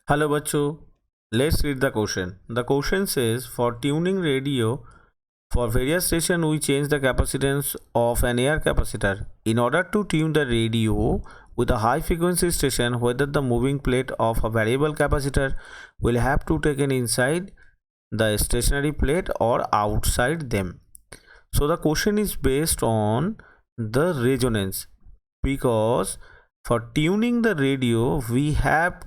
Hello बच्चों, let's read the question. The question says for tuning radio for various station we change the capacitance of an air capacitor. In order to tune the radio with a high frequency station, whether the moving plate of a variable capacitor will have to taken inside the stationary plate or outside them. So the question is based on the resonance, because for tuning the radio we have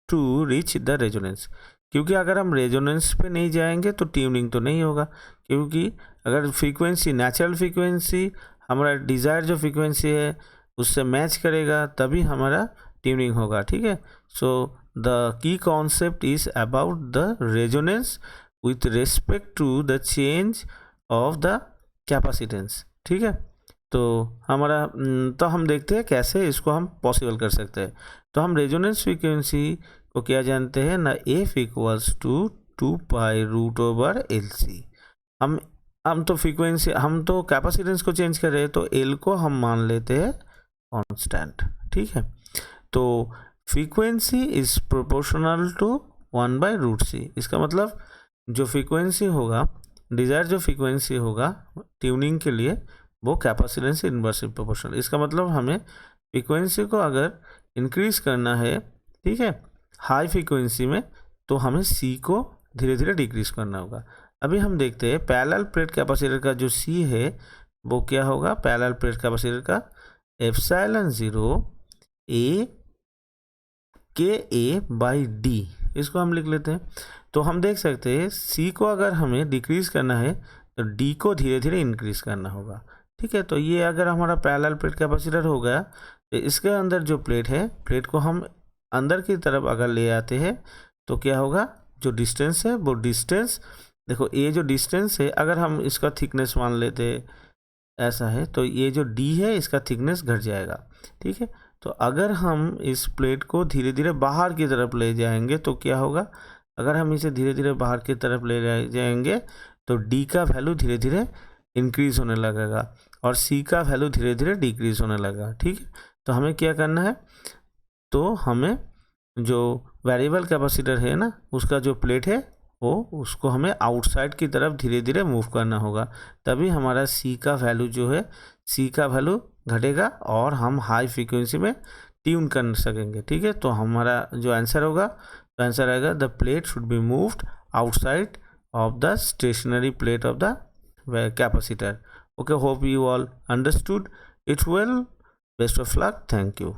to reach the resonance, क्योंकि अगर हम resonance पे नहीं जाएंगे तो tuning तो नहीं होगा, क्योंकि अगर फ्रीक्वेंसी नेचुरल फ्रीक्वेंसी हमारा डिज़ायर जो फ्रीक्वेंसी है उससे मैच करेगा तभी हमारा ट्यूनिंग होगा। ठीक है, so the key concept is about the resonance with respect to the change of the capacitance. ठीक है, तो हमारा तो हम देखते हैं कैसे इसको हम पॉसिबल कर सकते हैं। तो हम रेजोनेंस फ्रीक्वेंसी को क्या जानते हैं ना, एफ इक्वल्स टू 2π√/LC। हम तो फ्रीक्वेंसी हम तो कैपेसिटेंस को चेंज कर रहे हैं तो एल को हम मान लेते हैं कांस्टेंट। ठीक है, तो frequency is proportional to 1/√C। इसका मतलब जो फ्रीक्वेंसी होगा, डिज़ायर जो फ्रीक्वेंसी होगा ट्यूनिंग के लिए, वो कैपेसिटेंस इनवर्सली प्रोपोर्शनल। इसका मतलब हमें फ्रीक्वेंसी को अगर इंक्रीज करना है, ठीक है, हाई फ्रीक्वेंसी में, तो हमें सी को धीरे धीरे डिक्रीज करना होगा। अभी हम देखते हैं पैरेलल प्लेट कैपेसिटर का जो सी है वो क्या होगा। पैरेलल प्लेट कैपेसिटर का ε0 A K/A/D, इसको हम लिख लेते हैं। तो हम देख सकते हैं सी को अगर हमें डिक्रीज करना है तो डी को धीरे धीरे इंक्रीज करना होगा। ठीक है, तो ये अगर हमारा पैरेलल प्लेट कैपेसिटर हो गया तो इसके अंदर जो प्लेट है, प्लेट को हम अंदर की तरफ अगर ले आते हैं तो क्या होगा, जो डिस्टेंस है वो डिस्टेंस, देखो ये जो डिस्टेंस है अगर हम इसका थिकनेस मान लेते ऐसा है तो ये जो डी है इसका थिकनेस घट जाएगा। ठीक है, तो अगर हम इस प्लेट को धीरे धीरे बाहर की तरफ ले जाएंगे तो क्या होगा, अगर हम इसे धीरे धीरे बाहर की तरफ ले जाएंगे तो डी का वैल्यू धीरे धीरे इंक्रीज होने लगेगा और सी का वैल्यू धीरे धीरे डिक्रीज होने लगेगा। ठीक है, तो हमें क्या करना है, तो हमें जो वेरिएबल कैपेसिटर है ना, उसका जो प्लेट है वो उसको हमें आउटसाइड की तरफ धीरे धीरे मूव करना होगा, तभी हमारा सी का वैल्यू जो है, सी का वैल्यू घटेगा और हम हाई फ्रीक्वेंसी में ट्यून कर सकेंगे। ठीक है, तो हमारा जो आंसर होगा, तो आंसर आएगा the plate should be moved outside of the stationary plate of the capacitor. Okay, hope you all understood it well. Best of luck. Thank you.